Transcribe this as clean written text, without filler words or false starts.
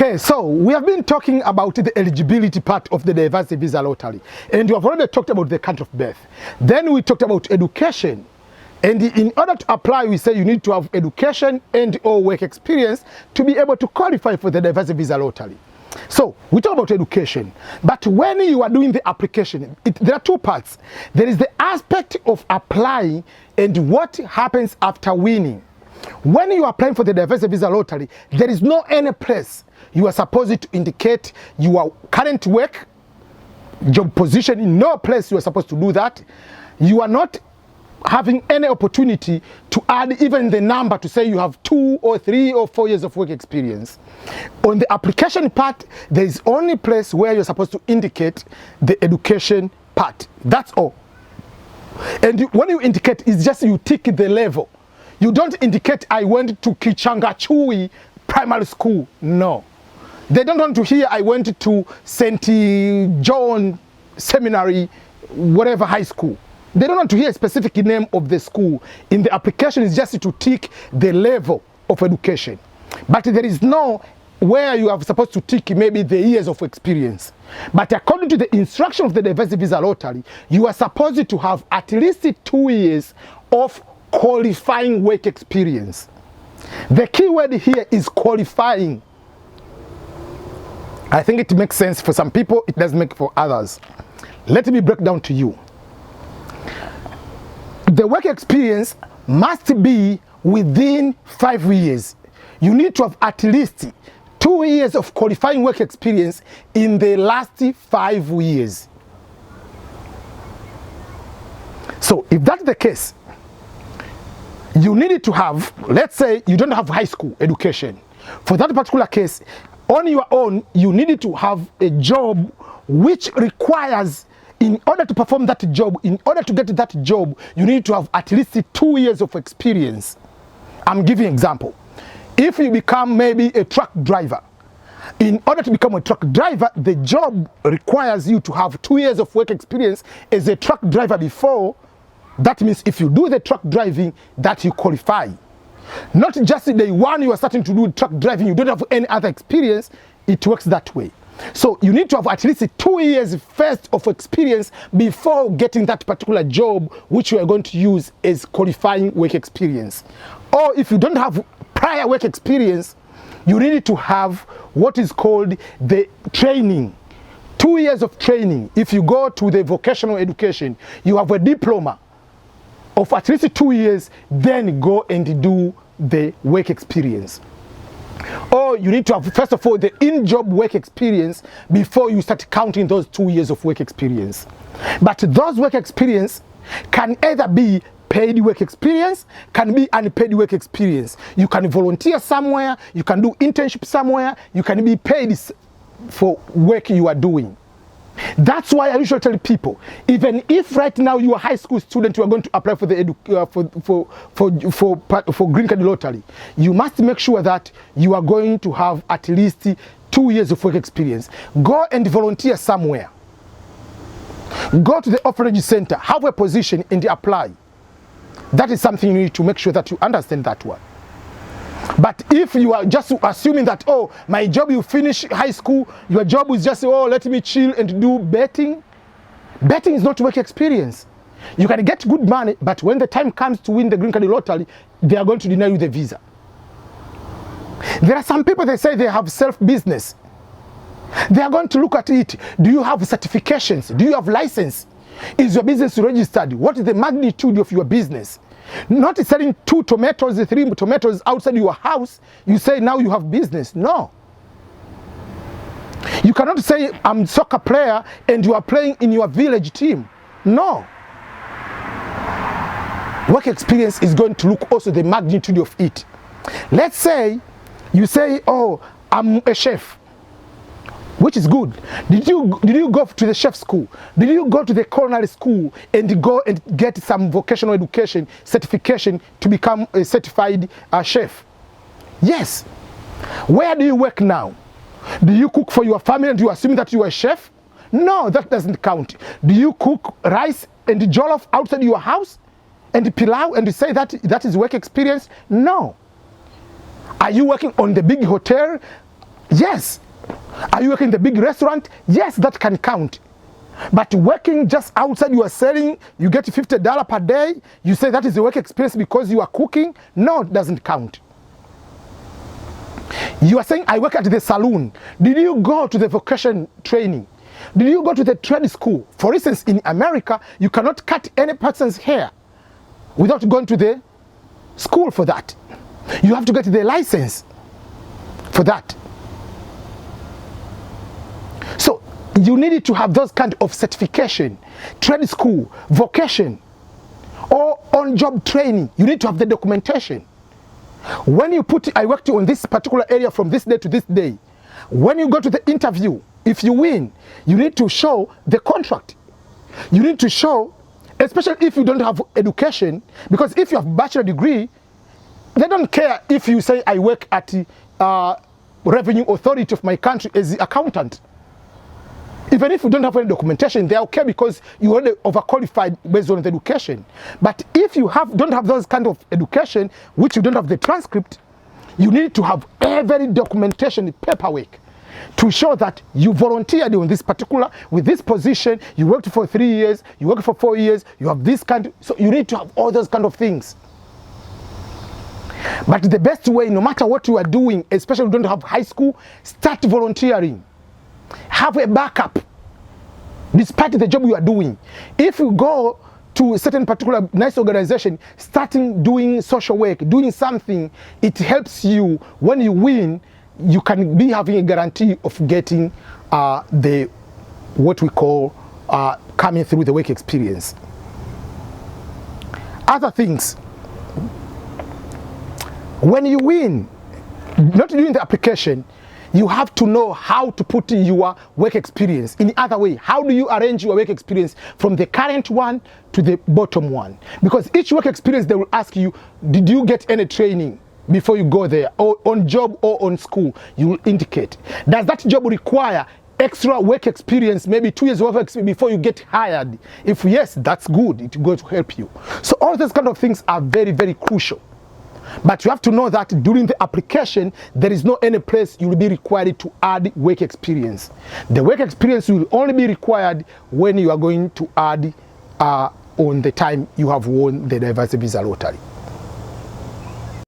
Okay, so we have been talking about the eligibility part of the diversity visa lottery, and we have already talked about the country of birth. Then we talked about education, and in order to apply, we say you need to have education and or work experience to be able to qualify for the diversity visa lottery. So we talk about education, but when you are doing the application, there are two parts. There is the aspect of applying and what happens after winning. When you are applying for the diversity visa lottery, there is no any place you are supposed to indicate your current work, job position. In no place you are supposed to do that. You are not having any opportunity to add even the number to say you have 2 or 3 or 4 years of work experience. On the application part, there is only place where you're supposed to indicate the education part. That's all. And when you indicate, it's just you tick the level. You don't indicate I went to Kichangachui primary school. No. They don't want to hear I went to St. John Seminary, whatever high school. They don't want to hear a specific name of the school. In the application, it's just to tick the level of education. But there is no where you are supposed to tick maybe the years of experience. But according to the instruction of the diversity visa lottery, you are supposed to have at least 2 years of qualifying work experience. The key word here is qualifying. I think it makes sense for some people, it doesn't make for others. Let me break down to you. The work experience must be within 5 years. You need to have at least 2 years of qualifying work experience in the last 5 years. So if that's the case, you need to have, let's say you don't have high school education. For that particular case, on your own, you need to have a job which requires, in order to perform that job, in order to get that job, you need to have at least 2 years of experience. I'm giving an example. If you become maybe a truck driver, in order to become a truck driver, the job requires you to have 2 years of work experience as a truck driver before. That means if you do the truck driving, that you qualify. Not just the day one you are starting to do truck driving, you don't have any other experience. It works that way. So you need to have at least 2 years first of experience before getting that particular job which you are going to use as qualifying work experience. Or if you don't have prior work experience, you need to have what is called the training. 2 years of training. If you go to the vocational education, you have a diploma of at least 2 years, then go and do the work experience. Or you need to have, first of all, the in-job work experience before you start counting those 2 years of work experience. But those work experience can either be paid work experience, can be unpaid work experience. You can volunteer somewhere, you can do internship somewhere, you can be paid for work you are doing. That's why I usually tell people, even if right now you are a high school student, you are going to apply for the for green card lottery, you must make sure that you are going to have at least 2 years of work experience. Go and volunteer somewhere. Go to the orphanage center, have a position and apply. That is something you need to make sure that you understand that one. But if you are just assuming that, oh, my job, you finish high school, your job is just, oh, let me chill and do betting. Betting is not work experience. You can get good money, but when the time comes to win the green card lottery, they are going to deny you the visa. There are some people, they say they have self-business. They are going to look at it. Do you have certifications? Do you have license? Is your business registered? What is the magnitude of your business? Not selling 2 tomatoes, 3 tomatoes outside your house, you say now you have business. No. You cannot say I'm a soccer player and you are playing in your village team. No. Work experience is going to look also the magnitude of it. Let's say you say, oh, I'm a chef, which is good. Did you go to the chef school? Did you go to the culinary school and go and get some vocational education certification to become a certified chef? Yes. Where do you work now? Do you cook for your family and you assume that you are a chef? No, that doesn't count. Do you cook rice and jollof outside your house and pilau and say that that is work experience? No. Are you working on the big hotel Yes. Are you working in the big restaurant? Yes, that can count. But working just outside, you are selling, you get $50 per day, you say that is a work experience because you are cooking? No, it doesn't count. You are saying, I work at the saloon. Did you go to the vocation training? Did you go to the trade school? For instance, in America, you cannot cut any person's hair without going to the school for that. You have to get the license for that. So you need to have those kind of certification, trade school, vocation, or on-job training. You need to have the documentation. When you put, I worked on this particular area from this day to this day, when you go to the interview, if you win, you need to show the contract. You need to show, especially if you don't have education, because if you have bachelor degree, they don't care if you say I work at revenue authority of my country as the accountant. Even if you don't have any documentation, they're okay because you already overqualified based on the education. But if you don't have those kind of education, which you don't have the transcript, you need to have every documentation, paperwork, to show that you volunteered on this particular, with this position, you worked for 3 years, you worked for 4 years, you have this kind of, so you need to have all those kind of things. But the best way, no matter what you are doing, especially if you don't have high school, start volunteering. Have a backup, despite the job you are doing. If you go to a certain particular nice organization, starting doing social work, doing something, it helps you. When you win, you can be having a guarantee of getting what we call coming through the work experience. Other things, when you win, not doing the application, you have to know how to put in your work experience. In the other way, how do you arrange your work experience from the current one to the bottom one? Because each work experience, they will ask you, did you get any training before you go there, or on job or on school? You will indicate. Does that job require extra work experience, maybe 2 years of work experience before you get hired? If yes, that's good. It's going to help you. So all those kind of things are very, very crucial. But you have to know that during the application, there is no any place you will be required to add work experience. The work experience will only be required when you are going to add on the time you have won the diversity visa lottery.